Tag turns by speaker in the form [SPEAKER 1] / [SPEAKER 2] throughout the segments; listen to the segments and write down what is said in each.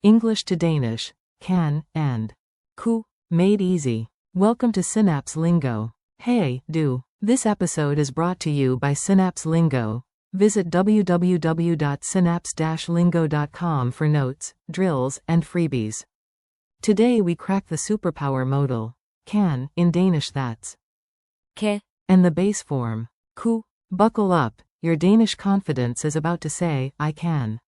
[SPEAKER 1] English to Danish, can, and kunne, made easy. Welcome to Synapse Lingo. Hey, do. This episode is brought to you by Synapse Lingo. Visit www.synapse-lingo.com for notes, drills, and freebies. Today we crack the superpower modal can in Danish, that's
[SPEAKER 2] Ch.4.
[SPEAKER 1] and the base form kunne. Buckle up, your Danish confidence is about to say, I can.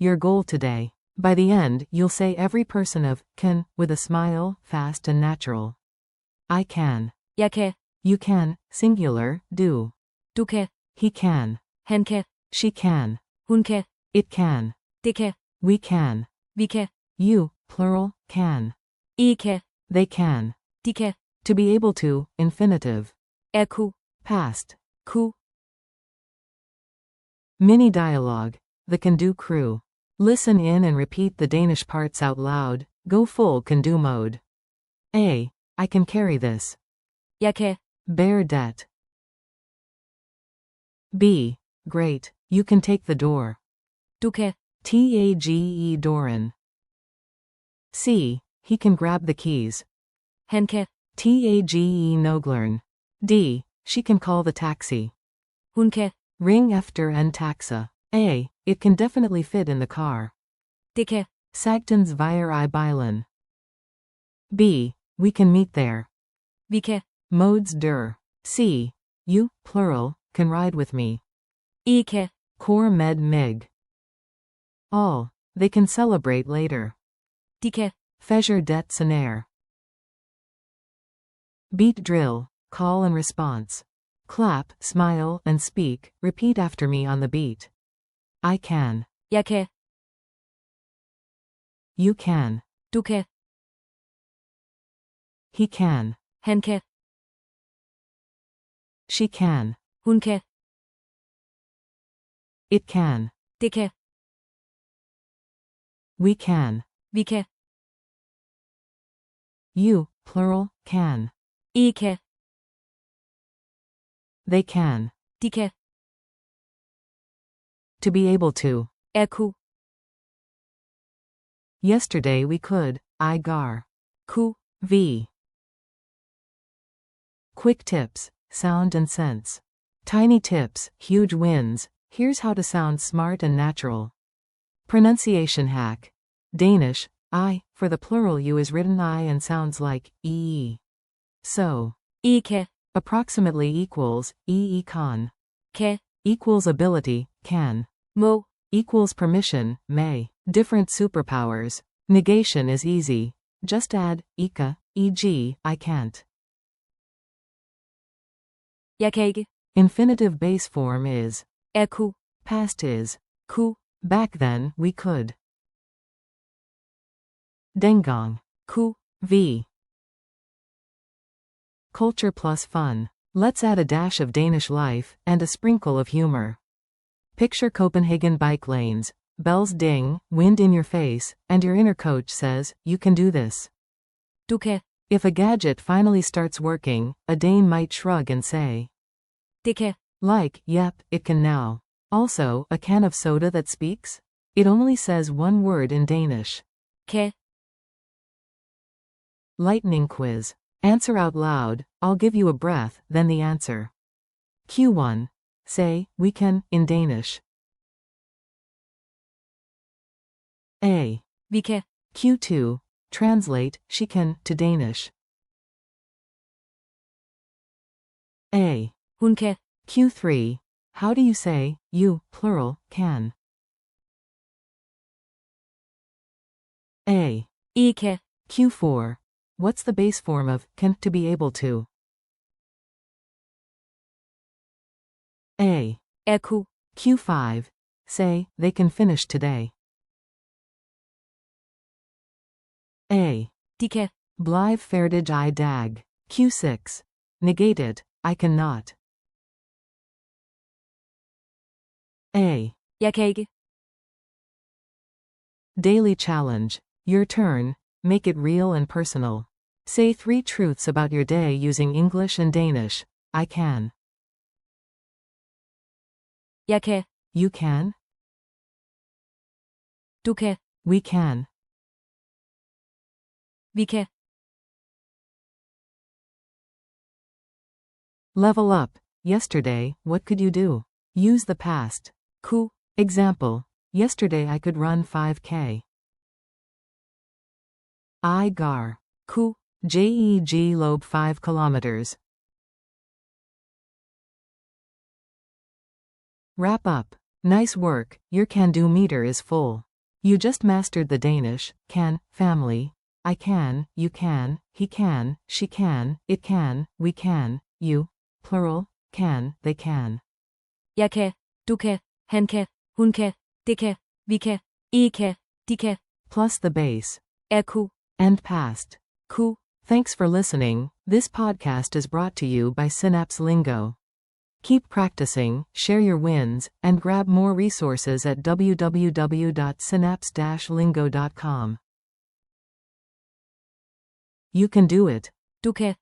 [SPEAKER 1] Your goal today. By the end, you'll say every person of can with a smile, fast and natural. I can.
[SPEAKER 2] Jeg kan.
[SPEAKER 1] You can, singular, do.
[SPEAKER 2] Du kan.
[SPEAKER 1] He can.
[SPEAKER 2] Han kan.
[SPEAKER 1] She can.
[SPEAKER 2] Hun kan.
[SPEAKER 1] It can.
[SPEAKER 2] Det kan.
[SPEAKER 1] We can.
[SPEAKER 2] Vi kan.
[SPEAKER 1] You, plural, can.
[SPEAKER 2] I kan.
[SPEAKER 1] They can.
[SPEAKER 2] De kan.
[SPEAKER 1] To be able to, infinitive.
[SPEAKER 2] kunne.
[SPEAKER 1] Past.
[SPEAKER 2] Kunne.
[SPEAKER 1] Mini dialogue. The can-do crew. Listen in and repeat the Danish parts out loud. Go full can-do mode. A. I can carry this.
[SPEAKER 2] Jeg kan.
[SPEAKER 1] Bear debt. B. Great. You can take the door.
[SPEAKER 2] Du kan.
[SPEAKER 1] Tage Doran. C. He can grab the keys.
[SPEAKER 2] Han kan.
[SPEAKER 1] Tage Noglern. D. She can call the taxi.
[SPEAKER 2] Hun kan.
[SPEAKER 1] Ring efter en taxa. A. It can definitely fit in the car.
[SPEAKER 2] Det kan.
[SPEAKER 1] Sagtens via I bilen. B. We can meet there.
[SPEAKER 2] Vi kan.
[SPEAKER 1] Modes der. C. You, plural, can ride with me.
[SPEAKER 2] I kan.
[SPEAKER 1] Cor med mig. All. They can celebrate later.
[SPEAKER 2] De kan.
[SPEAKER 1] Fæscher det senere. Beat drill. Call and response. Clap, smile, and speak. Repeat after me on the beat. I can.
[SPEAKER 2] Jeg kan.
[SPEAKER 1] You can.
[SPEAKER 2] Du kan.
[SPEAKER 1] He can.
[SPEAKER 2] Han kan.
[SPEAKER 1] She can.
[SPEAKER 2] Hun kan.
[SPEAKER 1] It can.
[SPEAKER 2] Det kan.
[SPEAKER 1] We can.
[SPEAKER 2] Vi kan.
[SPEAKER 1] You, plural, can.
[SPEAKER 2] I kan.
[SPEAKER 1] They can.
[SPEAKER 2] De kan.
[SPEAKER 1] To be able to.
[SPEAKER 2] Kunne.
[SPEAKER 1] Yesterday we could. I gar.
[SPEAKER 2] Kunne.
[SPEAKER 1] V. Quick tips. Sound and sense. Tiny tips, huge wins. Here's how to sound smart and natural. Pronunciation hack. Danish, I, for the plural you is written I and sounds like ee. So,
[SPEAKER 2] I kan.
[SPEAKER 1] approximately equals kan.
[SPEAKER 2] Kan.
[SPEAKER 1] Equals ability, can.
[SPEAKER 2] Må.
[SPEAKER 1] Equals permission, may. Different superpowers. Negation is easy. Just add ika, e.g., I can't.
[SPEAKER 2] Jeg kan ikke.
[SPEAKER 1] Infinitive base form is
[SPEAKER 2] Kunne.
[SPEAKER 1] past is
[SPEAKER 2] Kunne.
[SPEAKER 1] back then we could. Dengang.
[SPEAKER 2] Kunne.
[SPEAKER 1] V. Culture plus fun. Let's add a dash of Danish life and a sprinkle of humor. Picture Copenhagen bike lanes, bells ding, wind in your face, and your inner coach says, you can do this.
[SPEAKER 2] Du kan.
[SPEAKER 1] If a gadget finally starts working, a Dane might shrug and say,
[SPEAKER 2] Det kan.
[SPEAKER 1] like, yep, it can now. Also, a can of soda that speaks? It only says one word in Danish.
[SPEAKER 2] Kan.
[SPEAKER 1] Lightning quiz. Answer out loud, I'll give you a breath, then the answer. Q1. Say, we can, in Danish. A.
[SPEAKER 2] Vi kan.
[SPEAKER 1] Q2. Translate, she can, to Danish. A.
[SPEAKER 2] Hun kan.
[SPEAKER 1] Q3. How do you say, you, plural, can? A.
[SPEAKER 2] I kan.
[SPEAKER 1] Q4. What's the base form of can to be able to? A.
[SPEAKER 2] Kunne.
[SPEAKER 1] Q5. Say, they can finish today. A.
[SPEAKER 2] De kan.
[SPEAKER 1] Blive ferdig I dag. Q6. Negate it, I cannot. A.
[SPEAKER 2] Jeg kan ikke.
[SPEAKER 1] Daily challenge. Your turn. Make it real and personal. Say 3 truths about your day using English and Danish. I can.
[SPEAKER 2] Jeg kan.
[SPEAKER 1] You can?
[SPEAKER 2] Du kan.
[SPEAKER 1] We can.
[SPEAKER 2] Vi kan.
[SPEAKER 1] Level up. Yesterday, what could you do? Use the past.
[SPEAKER 2] Kunne.
[SPEAKER 1] Example. Yesterday I could run 5K. I gar.
[SPEAKER 2] Kunne.
[SPEAKER 1] Jeg lobe 5 kilometers. Wrap up. Nice work, your can-do meter is full. You just mastered the Danish, can, family. I can, you can, he can, she can, it can, we can, you, plural, can, they can.
[SPEAKER 2] Jeg kan. Du kan. Han kan. Hun kan. Det kan. Vi kan. I kan. De kan.
[SPEAKER 1] Plus the base.
[SPEAKER 2] Er kunne.
[SPEAKER 1] And past.
[SPEAKER 2] Kunne.
[SPEAKER 1] Thanks for listening. This podcast is brought to you by Synapse Lingo. Keep practicing, share your wins, and grab more resources at www.synapse-lingo.com. You can do it.
[SPEAKER 2] Du kan.